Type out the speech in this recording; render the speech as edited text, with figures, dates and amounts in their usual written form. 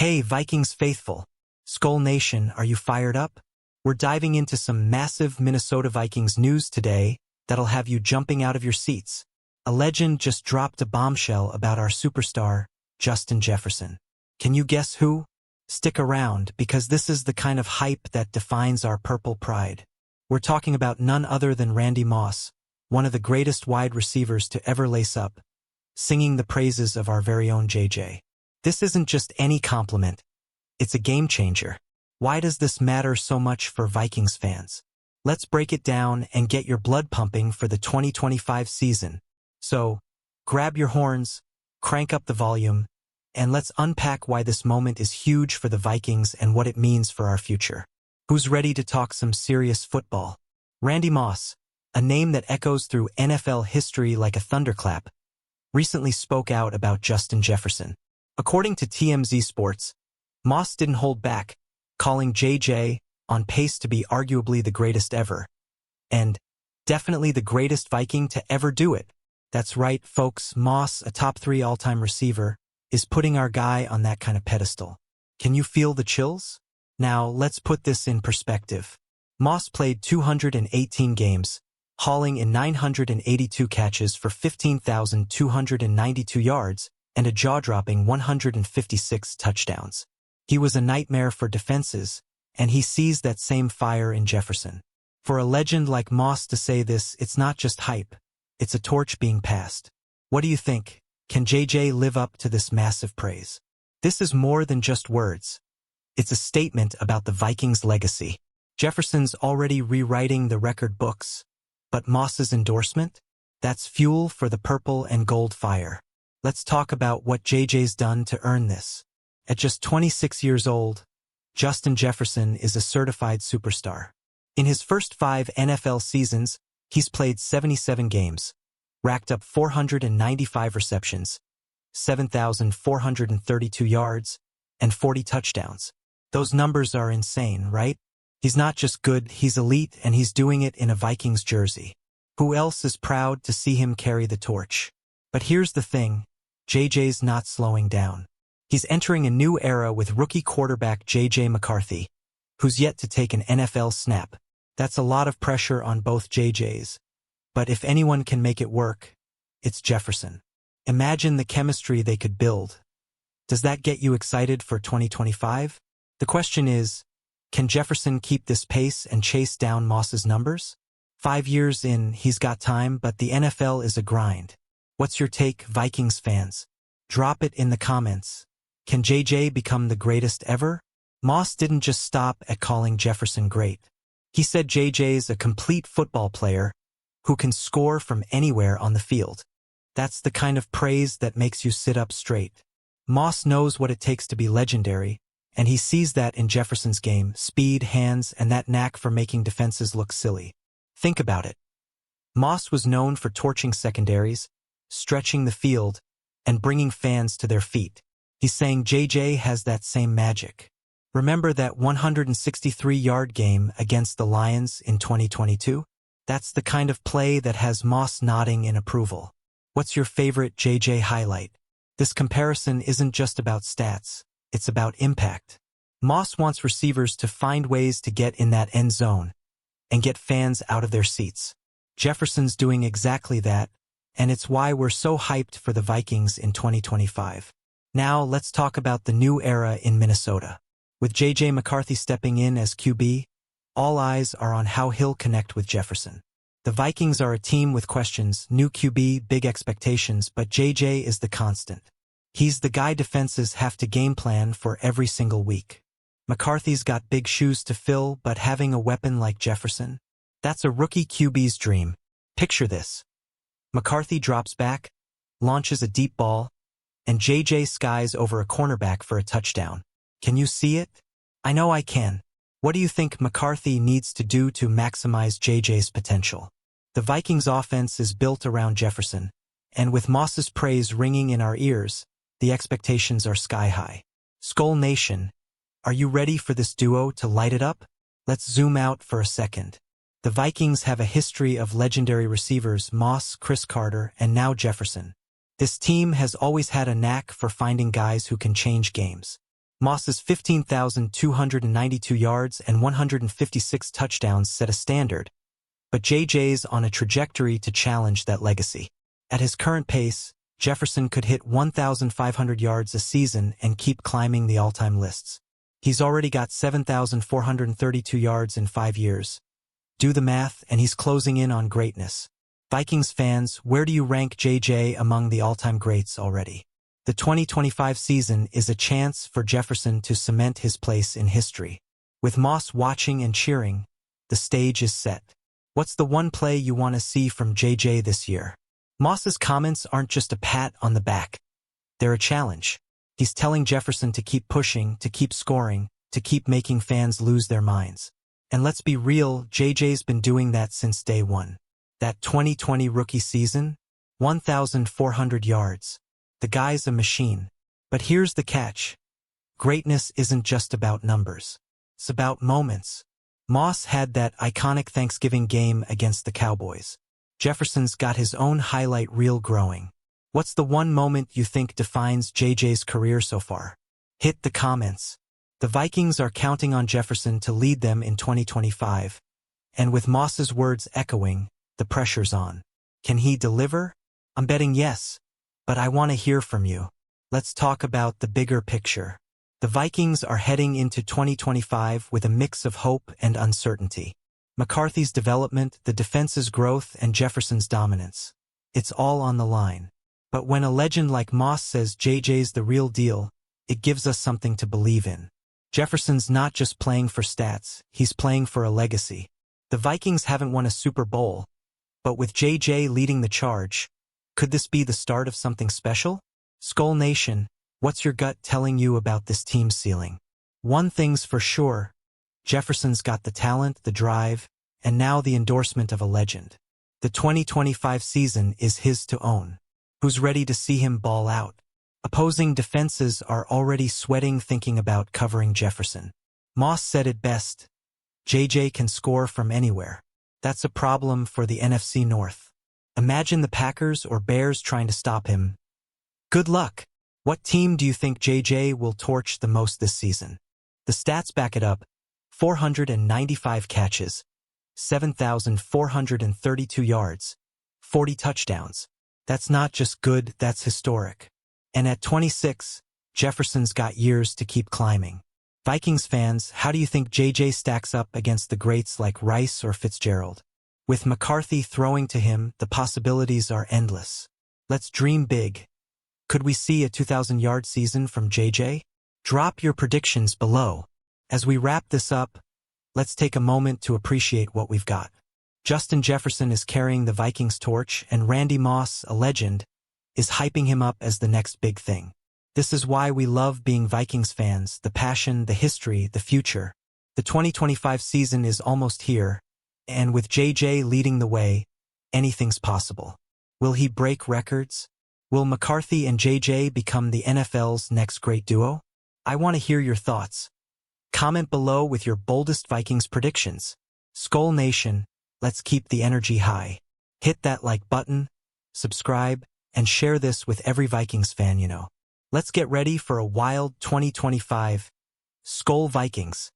Hey, Vikings faithful! Skull Nation, are you fired up? We're diving into some massive Minnesota Vikings news today that'll have you jumping out of your seats. A legend just dropped a bombshell about our superstar, Justin Jefferson. Can you guess who? Stick around, because this is the kind of hype that defines our purple pride. We're talking about none other than Randy Moss, one of the greatest wide receivers to ever lace up, singing the praises of our very own JJ. This isn't just any compliment. It's a game changer. Why does this matter so much for Vikings fans? Let's break it down and get your blood pumping for the 2025 season. So, grab your horns, crank up the volume, and let's unpack why this moment is huge for the Vikings and what it means for our future. Who's ready to talk some serious football? Randy Moss, a name that echoes through NFL history like a thunderclap, recently spoke out about Justin Jefferson. According to TMZ Sports, Moss didn't hold back, calling JJ on pace to be arguably the greatest ever. And definitely the greatest Viking to ever do it. That's right, folks, Moss, a top 3 all-time receiver, is putting our guy on that kind of pedestal. Can you feel the chills? Now, let's put this in perspective. Moss played 218 games, hauling in 982 catches for 15,292 yards and a jaw-dropping 156 touchdowns. He was a nightmare for defenses, and he sees that same fire in Jefferson. For a legend like Moss to say this, it's not just hype, it's a torch being passed. What do you think? Can JJ live up to this massive praise? This is more than just words. It's a statement about the Vikings' legacy. Jefferson's already rewriting the record books, but Moss's endorsement? That's fuel for the purple and gold fire. Let's talk about what JJ's done to earn this. At just 26 years old, Justin Jefferson is a certified superstar. In his first 5 NFL seasons, he's played 77 games, racked up 495 receptions, 7,432 yards, and 40 touchdowns. Those numbers are insane, right? He's not just good, he's elite, and he's doing it in a Vikings jersey. Who else is proud to see him carry the torch? But here's the thing, JJ's not slowing down. He's entering a new era with rookie quarterback J.J. McCarthy, who's yet to take an NFL snap. That's a lot of pressure on both JJ's. But if anyone can make it work, it's Jefferson. Imagine the chemistry they could build. Does that get you excited for 2025? The question is, can Jefferson keep this pace and chase down Moss's numbers? 5 years in, he's got time, but the NFL is a grind. What's your take, Vikings fans? Drop it in the comments. Can JJ become the greatest ever? Moss didn't just stop at calling Jefferson great. He said JJ's a complete football player who can score from anywhere on the field. That's the kind of praise that makes you sit up straight. Moss knows what it takes to be legendary, and he sees that in Jefferson's game, speed, hands, and that knack for making defenses look silly. Think about it. Moss was known for torching secondaries, stretching the field, and bringing fans to their feet. He's saying JJ has that same magic. Remember that 163-yard game against the Lions in 2022? That's the kind of play that has Moss nodding in approval. What's your favorite JJ highlight? This comparison isn't just about stats, it's about impact. Moss wants receivers to find ways to get in that end zone and get fans out of their seats. Jefferson's doing exactly that, and it's why we're so hyped for the Vikings in 2025. Now let's talk about the new era in Minnesota. With J.J. McCarthy stepping in as QB, all eyes are on how he'll connect with Jefferson. The Vikings are a team with questions, new QB, big expectations, but J.J. is the constant. He's the guy defenses have to game plan for every single week. McCarthy's got big shoes to fill, but having a weapon like Jefferson, that's a rookie QB's dream. Picture this. McCarthy drops back, launches a deep ball, and JJ skies over a cornerback for a touchdown. Can you see it? I know I can. What do you think McCarthy needs to do to maximize JJ's potential? The Vikings' offense is built around Jefferson, and with Moss's praise ringing in our ears, the expectations are sky high. Skull Nation, are you ready for this duo to light it up? Let's zoom out for a second. The Vikings have a history of legendary receivers, Moss, Chris Carter, and now Jefferson. This team has always had a knack for finding guys who can change games. Moss's 15,292 yards and 156 touchdowns set a standard, but JJ's on a trajectory to challenge that legacy. At his current pace, Jefferson could hit 1,500 yards a season and keep climbing the all-time lists. He's already got 7,432 yards in 5 years. Do the math, and he's closing in on greatness. Vikings fans, where do you rank JJ among the all-time greats already? The 2025 season is a chance for Jefferson to cement his place in history. With Moss watching and cheering, the stage is set. What's the one play you want to see from JJ this year? Moss's comments aren't just a pat on the back. They're a challenge. He's telling Jefferson to keep pushing, to keep scoring, to keep making fans lose their minds. And let's be real, JJ's been doing that since day one. That 2020 rookie season, 1,400 yards. The guy's a machine. But here's the catch. Greatness isn't just about numbers. It's about moments. Moss had that iconic Thanksgiving game against the Cowboys. Jefferson's got his own highlight reel growing. What's the one moment you think defines JJ's career so far? Hit the comments. The Vikings are counting on Jefferson to lead them in 2025. And with Moss's words echoing, the pressure's on. Can he deliver? I'm betting yes. But I want to hear from you. Let's talk about the bigger picture. The Vikings are heading into 2025 with a mix of hope and uncertainty. McCarthy's development, the defense's growth, and Jefferson's dominance. It's all on the line. But when a legend like Moss says JJ's the real deal, it gives us something to believe in. Jefferson's not just playing for stats, he's playing for a legacy. The Vikings haven't won a Super Bowl, but with JJ leading the charge, could this be the start of something special? Skull Nation, what's your gut telling you about this team's ceiling? One thing's for sure, Jefferson's got the talent, the drive, and now the endorsement of a legend. The 2025 season is his to own. Who's ready to see him ball out? Opposing defenses are already sweating thinking about covering Jefferson. Moss said it best, JJ can score from anywhere. That's a problem for the NFC North. Imagine the Packers or Bears trying to stop him. Good luck. What team do you think JJ will torch the most this season? The stats back it up. 495 catches, 7,432 yards, 40 touchdowns. That's not just good, that's historic. And at 26, Jefferson's got years to keep climbing. Vikings fans, how do you think JJ stacks up against the greats like Rice or Fitzgerald? With McCarthy throwing to him, the possibilities are endless. Let's dream big. Could we see a 2,000-yard season from JJ? Drop your predictions below. As we wrap this up, let's take a moment to appreciate what we've got. Justin Jefferson is carrying the Vikings torch, and Randy Moss, a legend, is hyping him up as the next big thing. This is why we love being Vikings fans, the passion, the history, the future. The 2025 season is almost here, and with JJ leading the way, anything's possible. Will he break records? Will McCarthy and JJ become the NFL's next great duo? I want to hear your thoughts. Comment below with your boldest Vikings predictions. Skull Nation, let's keep the energy high. Hit that like button, subscribe, and share this with every Vikings fan you know. Let's get ready for a wild 2025. Skull Vikings.